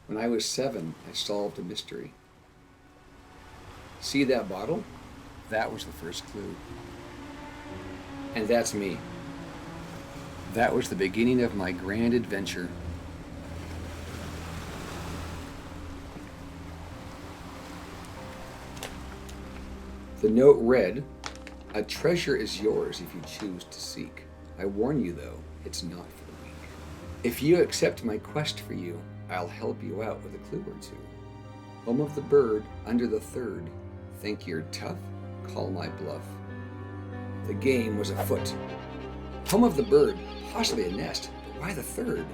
When I was 7, I solved a mystery. See that bottle? That was the first clue. And that's me. That was the beginning of my grand adventure. The note read, "A treasure is yours if you choose to seek. I warn you, though, it's not for the weak. If you accept my quest for you, I'll help you out with a clue or two. Home of the bird, under the third. Think you're tough? Call my bluff." The game was afoot. Home of the bird, possibly a nest, but why the third?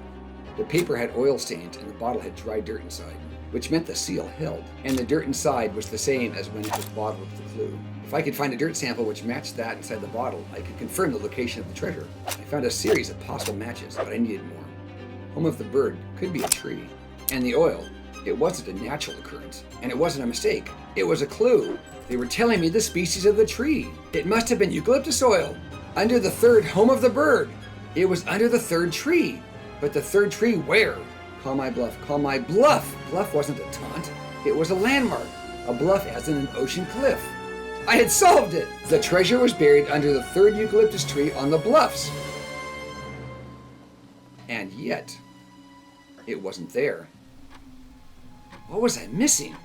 The paper had oil stains and the bottle had dry dirt inside, which meant the seal held, and the dirt inside was the same as when it was bottled with the clue. If I could find a dirt sample which matched that inside the bottle, I could confirm the location of the treasure. I found a series of possible matches, but I needed more. Home of the bird could be a tree. And the oil, it wasn't a natural occurrence, and it wasn't a mistake. It was a clue. They were telling me the species of the tree. It must have been eucalyptus oil. Under the third home of the bird. It was under the third tree. But the third tree where? Call my bluff, call my bluff. Bluff wasn't a taunt. It was a landmark. A bluff as in an ocean cliff. I had solved it! The treasure was buried under the third eucalyptus tree on the bluffs. And yet, it wasn't there. What was I missing?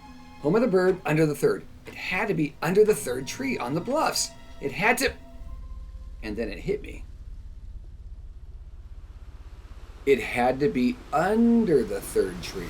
Home of the bird, under the third. It had to be under the third tree on the bluffs. It had to... And then it hit me. It had to be under the third tree.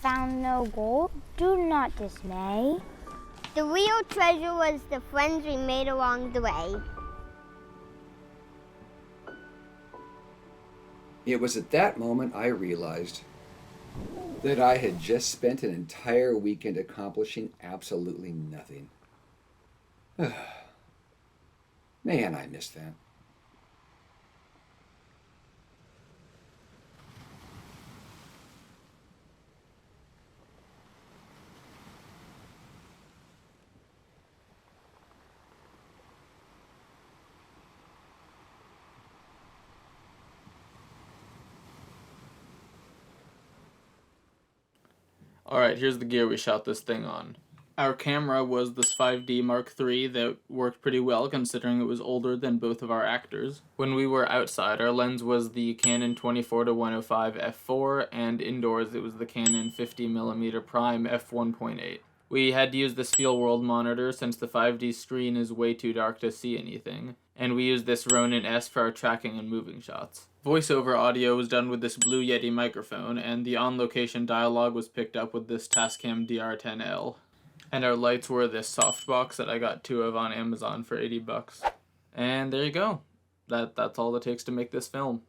Found no gold? Do not dismay. The real treasure was the friends we made along the way. It was at that moment I realized that I had just spent an entire weekend accomplishing absolutely nothing. Man, I missed that. Alright, here's the gear we shot this thing on. Our camera was this 5D Mark III that worked pretty well considering it was older than both of our actors. When we were outside, our lens was the Canon 24-105 f4, and indoors it was the Canon 50mm prime f1.8. We had to use this Feel World monitor since the 5D screen is way too dark to see anything, and we used this Ronin S for our tracking and moving shots. Voiceover audio was done with this Blue Yeti microphone, and the on-location dialogue was picked up with this Tascam DR10L. And our lights were this softbox that I got 2 of on Amazon for $80. And there you go. That's all it takes to make this film.